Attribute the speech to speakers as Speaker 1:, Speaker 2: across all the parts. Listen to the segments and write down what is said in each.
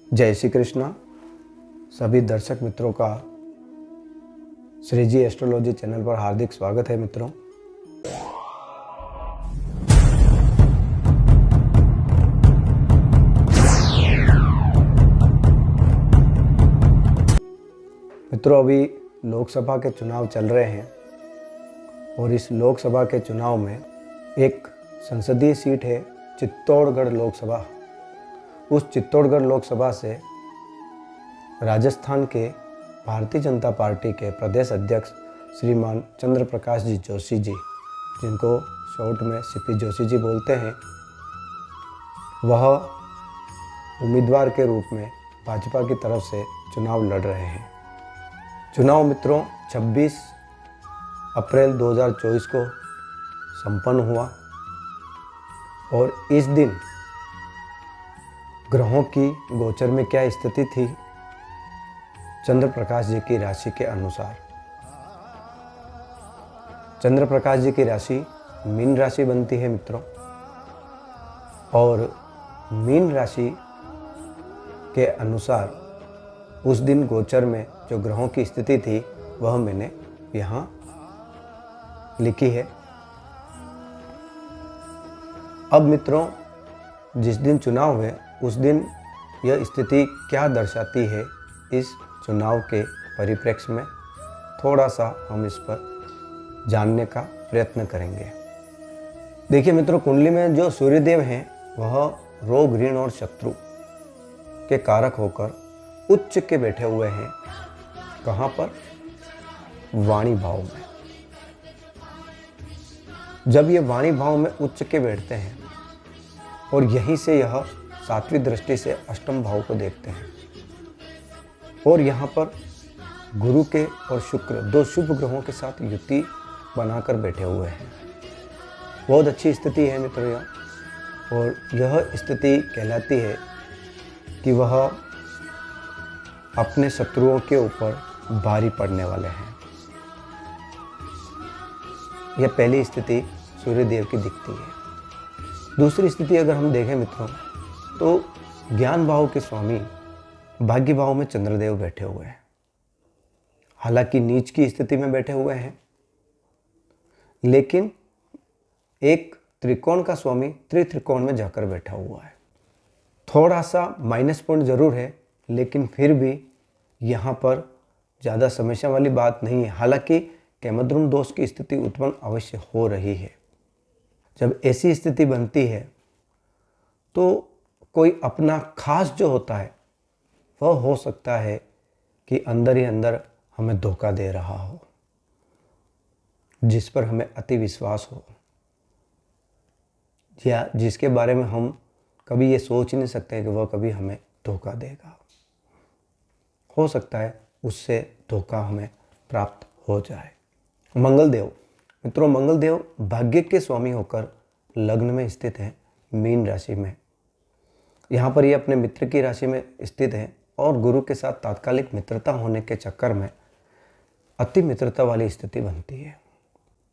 Speaker 1: जय श्री कृष्णा। सभी दर्शक मित्रों का श्री जी एस्ट्रोलॉजी चैनल पर हार्दिक स्वागत है। मित्रों, अभी लोकसभा के चुनाव चल रहे हैं और इस लोकसभा के चुनाव में एक संसदीय सीट है चित्तौड़गढ़ लोकसभा। उस चित्तौड़गढ़ लोकसभा से राजस्थान के भारतीय जनता पार्टी के प्रदेश अध्यक्ष श्रीमान चंद्र प्रकाश जी जोशी जी, जिनको शॉर्ट में सीपी जोशी जी बोलते हैं, वह उम्मीदवार के रूप में भाजपा की तरफ से चुनाव लड़ रहे हैं। चुनाव मित्रों 26 अप्रैल 2024 को संपन्न हुआ और इस दिन ग्रहों की गोचर में क्या स्थिति थी चंद्र प्रकाश जी की राशि के अनुसार। चंद्र प्रकाश जी की राशि मीन राशि बनती है मित्रों, और मीन राशि के अनुसार उस दिन गोचर में जो ग्रहों की स्थिति थी वह मैंने यहाँ लिखी है। अब मित्रों, जिस दिन चुनाव हुए उस दिन यह स्थिति क्या दर्शाती है, इस चुनाव के परिप्रेक्ष्य में थोड़ा सा हम इस पर जानने का प्रयत्न करेंगे। देखिए मित्रों, कुंडली में जो सूर्यदेव हैं वह रोग, ऋण और शत्रु के कारक होकर उच्च के बैठे हुए हैं। कहाँ पर? वाणी भाव में। जब ये वाणी भाव में उच्च के बैठते हैं और यहीं से यह सातवीं दृष्टि से अष्टम भाव को देखते हैं, और यहाँ पर गुरु के और शुक्र दो शुभ ग्रहों के साथ युति बनाकर बैठे हुए हैं। बहुत अच्छी स्थिति है मित्रों यह, और यह स्थिति कहलाती है कि वह अपने शत्रुओं के ऊपर भारी पड़ने वाले हैं। यह पहली स्थिति सूर्यदेव की दिखती है। दूसरी स्थिति अगर हम देखें मित्रों, तो ज्ञान भाव के स्वामी भाग्य भाव में चंद्रदेव बैठे हुए हैं। हालांकि नीच की स्थिति में बैठे हुए हैं, लेकिन एक त्रिकोण का स्वामी त्रिकोण में जाकर बैठा हुआ है। थोड़ा सा माइनस पॉइंट जरूर है, लेकिन फिर भी यहाँ पर ज़्यादा समस्या वाली बात नहीं है। हालांकि कैमद्रुम दोष की स्थिति उत्पन्न अवश्य हो रही है। जब ऐसी स्थिति बनती है तो कोई अपना खास जो होता है वह हो सकता है कि अंदर ही अंदर हमें धोखा दे रहा हो, जिस पर हमें अति विश्वास हो, या जिसके बारे में हम कभी ये सोच नहीं सकते कि वह कभी हमें धोखा देगा। हो सकता है उससे धोखा हमें प्राप्त हो जाए। मंगलदेव मित्रों, मंगलदेव भाग्य के स्वामी होकर लग्न में स्थित हैं, मीन राशि में। यहाँ पर ये अपने मित्र की राशि में स्थित है और गुरु के साथ तात्कालिक मित्रता होने के चक्कर में अति मित्रता वाली स्थिति बनती है।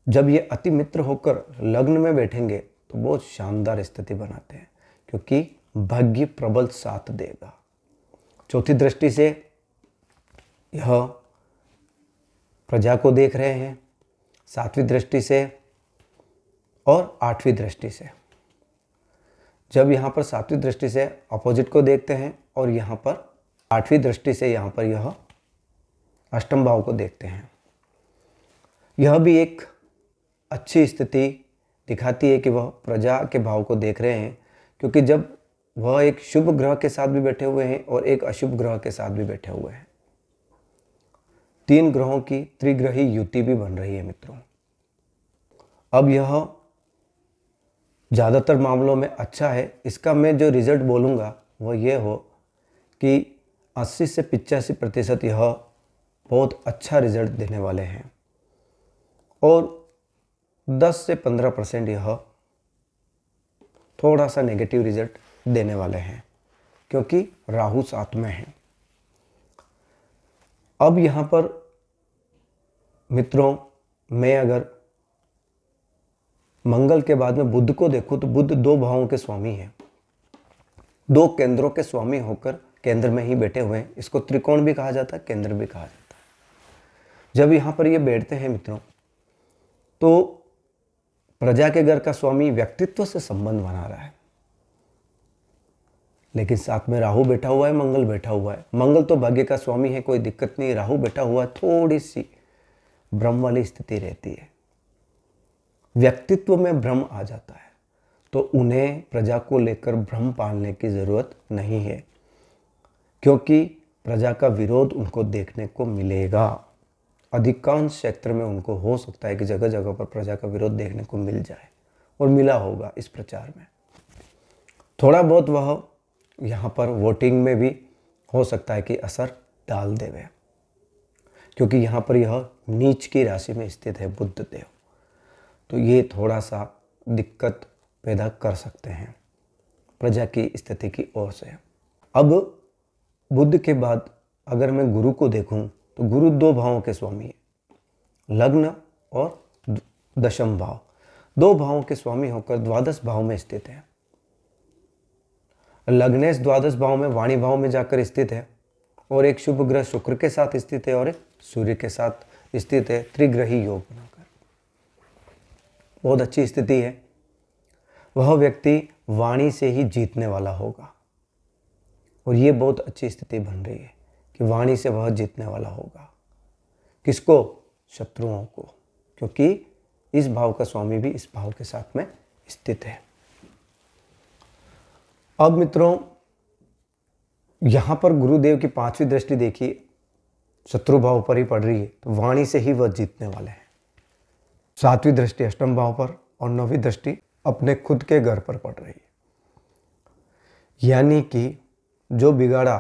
Speaker 1: जब ये अति मित्र होकर लग्न में बैठेंगे तो बहुत शानदार स्थिति बनाते हैं, क्योंकि भाग्य प्रबल साथ देगा। चौथी दृष्टि से यह प्रजा को देख रहे हैं, सातवीं दृष्टि से और आठवीं दृष्टि से। जब यहाँ पर सातवीं दृष्टि से अपोजिट को देखते हैं और यहाँ पर आठवीं दृष्टि से यहाँ पर यह अष्टम भाव को देखते हैं, यह भी एक अच्छी स्थिति दिखाती है कि वह प्रजा के भाव को देख रहे हैं, क्योंकि जब वह एक शुभ ग्रह के साथ भी बैठे हुए हैं और एक अशुभ ग्रह के साथ भी बैठे हुए हैं। तीन ग्रहों की त्रिग्रही युति भी बन रही है मित्रों। अब यह ज़्यादातर मामलों में अच्छा है। इसका मैं जो रिजल्ट बोलूँगा वह यह हो कि 80 से 85% यह बहुत अच्छा रिजल्ट देने वाले हैं, और 10 से 15% यह थोड़ा सा नेगेटिव रिजल्ट देने वाले हैं, क्योंकि राहु साथ में है। अब यहाँ पर मित्रों, मैं अगर मंगल के बाद में बुध को देखूं तो बुध दो भावों के स्वामी हैं, दो केंद्रों के स्वामी होकर केंद्र में ही बैठे हुए हैं। इसको त्रिकोण भी कहा जाता है, केंद्र भी कहा जाता है। जब यहाँ पर ये बैठते हैं मित्रों, तो प्रजा के घर का स्वामी व्यक्तित्व से संबंध बना रहा है, लेकिन साथ में राहु बैठा हुआ है, मंगल बैठा हुआ है। मंगल तो भाग्य का स्वामी है, कोई दिक्कत नहीं। राहु बैठा हुआ है, थोड़ी सी भ्रम वाली स्थिति रहती है, व्यक्तित्व में भ्रम आ जाता है। तो उन्हें प्रजा को लेकर भ्रम पालने की जरूरत नहीं है, क्योंकि प्रजा का विरोध उनको देखने को मिलेगा। अधिकांश क्षेत्र में उनको हो सकता है कि जगह जगह पर प्रजा का विरोध देखने को मिल जाए, और मिला होगा इस प्रचार में। थोड़ा बहुत वह यहाँ पर वोटिंग में भी हो सकता है कि असर डाल देवे, क्योंकि यहाँ पर यह नीच की राशि में स्थित है बुध देव, तो ये थोड़ा सा दिक्कत पैदा कर सकते हैं प्रजा की स्थिति की ओर से। अब बुध के बाद अगर मैं गुरु को देखूं, तो गुरु 2 भावों के स्वामी है, लग्न और दशम भाव। 2 भावों के स्वामी होकर द्वादश भाव में स्थित है। लग्नेश द्वादश भाव में वाणी भाव में जाकर स्थित है, और एक शुभ ग्रह शुक्र के साथ स्थित है और एक सूर्य के साथ स्थित है, त्रिग्रही योग बनाकर। बहुत अच्छी स्थिति है। वह व्यक्ति वाणी से ही जीतने वाला होगा, और ये बहुत अच्छी स्थिति बन रही है कि वाणी से वह जीतने वाला होगा। किसको? शत्रुओं को, क्योंकि इस भाव का स्वामी भी इस भाव के साथ में स्थित है। अब मित्रों, यहां पर गुरुदेव की 5वीं दृष्टि देखिए, शत्रु भाव पर ही पड़ रही है, तो वाणी से ही वह जीतने वाले हैं। 7वीं दृष्टि अष्टम भाव पर, और 9वीं दृष्टि अपने खुद के घर पर पड़ रही है। यानी कि जो बिगाड़ा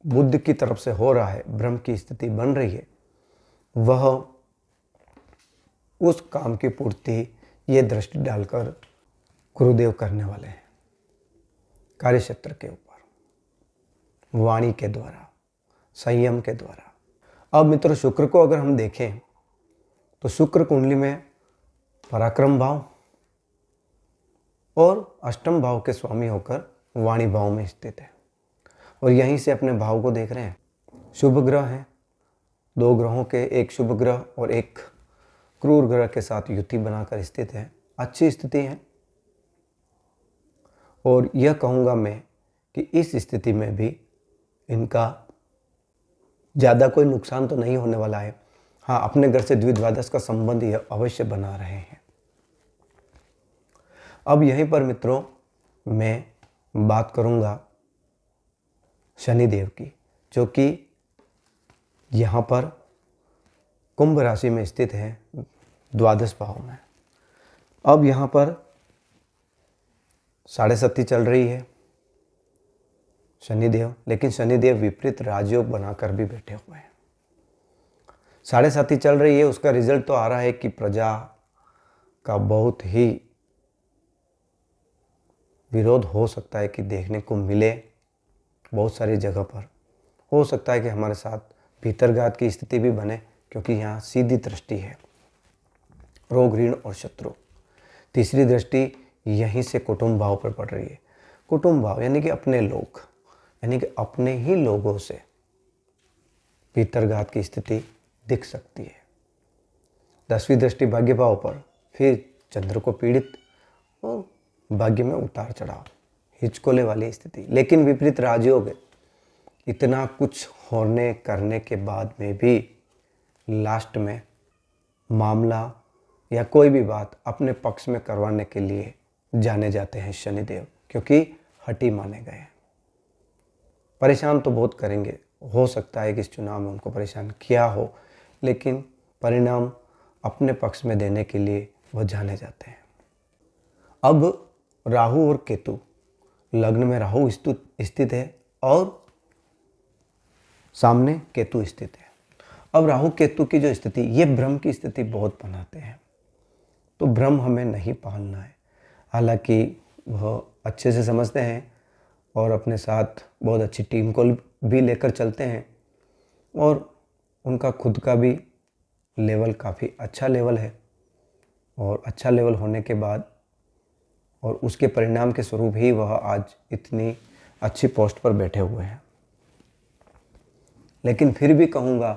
Speaker 1: बुद्ध की तरफ से हो रहा है, ब्रह्म की स्थिति बन रही है, वह उस काम की पूर्ति ये दृष्टि डालकर गुरुदेव करने वाले हैं कार्यक्षेत्र के ऊपर, वाणी के द्वारा, संयम के द्वारा। अब मित्रों, शुक्र को अगर हम देखें, तो शुक्र कुंडली में पराक्रम भाव और अष्टम भाव के स्वामी होकर वाणी भाव में स्थित है, और यहीं से अपने भाव को देख रहे हैं। शुभ ग्रह हैं, 2 ग्रहों के, एक शुभ ग्रह और एक क्रूर ग्रह के साथ युति बनाकर स्थित है। अच्छी स्थिति है, और यह कहूँगा मैं कि इस स्थिति में भी इनका ज़्यादा कोई नुकसान तो नहीं होने वाला है। हाँ, अपने घर से द्विद्वादश का संबंध यह अवश्य बना रहे हैं। अब यहीं पर मित्रों मैं बात करूँगा शनिदेव की, जो कि यहाँ पर कुंभ राशि में स्थित है, द्वादश भाव में। अब यहाँ पर 7.5 चल रही है शनिदेव, लेकिन शनिदेव विपरीत राजयोग बनाकर भी बैठे हुए हैं। 7.5 चल रही है, उसका रिजल्ट तो आ रहा है कि प्रजा का बहुत ही विरोध हो सकता है कि देखने को मिले बहुत सारी जगह पर। हो सकता है कि हमारे साथ भीतरघात की स्थिति भी बने, क्योंकि यहाँ सीधी दृष्टि है, रोग, ऋण और शत्रु। तीसरी दृष्टि यहीं से कुटुंब भाव पर पड़ रही है। कुटुंब भाव यानी कि अपने लोग, यानी कि अपने ही लोगों से भीतरघात की स्थिति दिख सकती है। 10वीं दृष्टि भाग्य भाव पर, फिर चंद्र को पीड़ित और भाग्य में उतार चढ़ाव, हिचकोले वाली स्थिति। लेकिन विपरीत राजयोग है, इतना कुछ होने करने के बाद में भी लास्ट में मामला या कोई भी बात अपने पक्ष में करवाने के लिए जाने जाते हैं शनिदेव, क्योंकि हठी माने गए हैं। परेशान तो बहुत करेंगे, हो सकता है कि इस चुनाव में उनको परेशान किया हो, लेकिन परिणाम अपने पक्ष में देने के लिए वह जाने जाते हैं। अब राहु और केतु, लग्न में राहु स्थित है और सामने केतु स्थित है। अब राहु केतु की जो स्थिति, ये भ्रम की स्थिति बहुत बनाते हैं, तो भ्रम हमें नहीं पालना है। हालांकि वह अच्छे से समझते हैं और अपने साथ बहुत अच्छी टीम को भी लेकर चलते हैं, और उनका खुद का भी लेवल काफ़ी अच्छा लेवल है, और अच्छा लेवल होने के बाद और उसके परिणाम के स्वरूप ही वह आज इतनी अच्छी पोस्ट पर बैठे हुए हैं। लेकिन फिर भी कहूँगा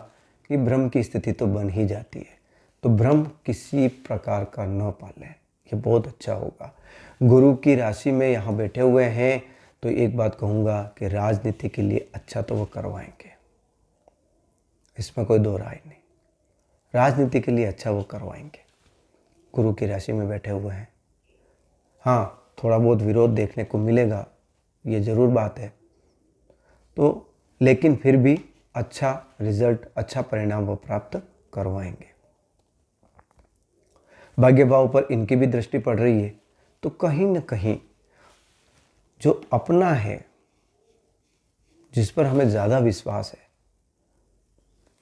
Speaker 1: कि भ्रम की स्थिति तो बन ही जाती है, तो भ्रम किसी प्रकार का न पालें, ये बहुत अच्छा होगा। गुरु की राशि में यहाँ बैठे हुए हैं तो एक बात कहूँगा कि राजनीति के लिए अच्छा तो वो करवाएंगे, इसमें कोई दो राय नहीं। राजनीति के लिए अच्छा वो करवाएंगे, गुरु की राशि में बैठे हुए हैं। हाँ, थोड़ा बहुत विरोध देखने को मिलेगा, ये ज़रूर बात है, तो लेकिन फिर भी अच्छा रिजल्ट, अच्छा परिणाम वो प्राप्त करवाएंगे। भाग्य भाव पर इनकी भी दृष्टि पड़ रही है, तो कहीं न कहीं जो अपना है, जिस पर हमें ज़्यादा विश्वास है,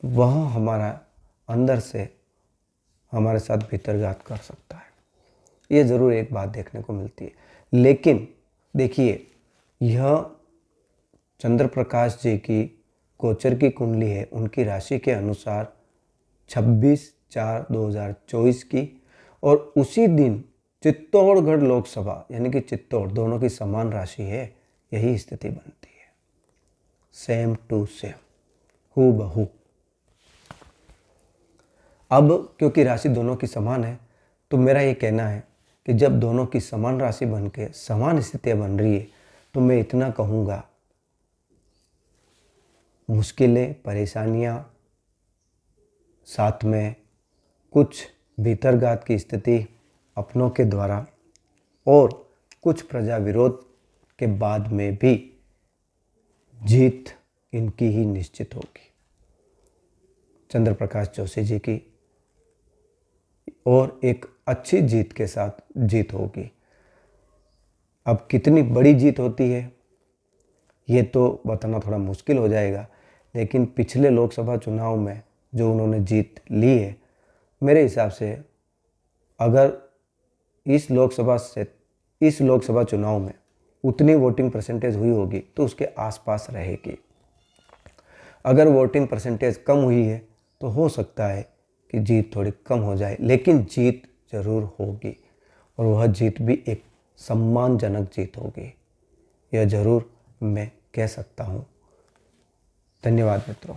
Speaker 1: वह हमारा अंदर से हमारे साथ भीतरघात कर सकता है। ये ज़रूर एक बात देखने को मिलती है। लेकिन देखिए, यह चंद्र प्रकाश जी की गोचर की कुंडली है, उनकी राशि के अनुसार 26/4/2024 की, और उसी दिन चित्तौड़गढ़ लोकसभा यानी कि चित्तौड़ दोनों की समान राशि है, यही स्थिति बनती है, सेम टू सेम, हूबहू। अब क्योंकि राशि दोनों की समान है, तो मेरा ये कहना है कि जब दोनों की समान राशि बन के समान स्थितियाँ बन रही है, तो मैं इतना कहूँगा, मुश्किलें, परेशानियाँ, साथ में कुछ भीतरघात की स्थिति अपनों के द्वारा और कुछ प्रजा विरोध के बाद में भी जीत इनकी ही निश्चित होगी, चंद्र प्रकाश जोशी जी की, और एक अच्छी जीत के साथ जीत होगी। अब कितनी बड़ी जीत होती है ये तो बताना थोड़ा मुश्किल हो जाएगा, लेकिन पिछले लोकसभा चुनाव में जो उन्होंने जीत ली है, मेरे हिसाब से अगर इस लोकसभा चुनाव में उतनी वोटिंग परसेंटेज हुई होगी तो उसके आसपास रहेगी। अगर वोटिंग परसेंटेज कम हुई है तो हो सकता है कि जीत थोड़ी कम हो जाए, लेकिन जीत जरूर होगी, और वह जीत भी एक सम्मानजनक जीत होगी, यह जरूर मैं कह सकता हूँ। धन्यवाद मित्रों।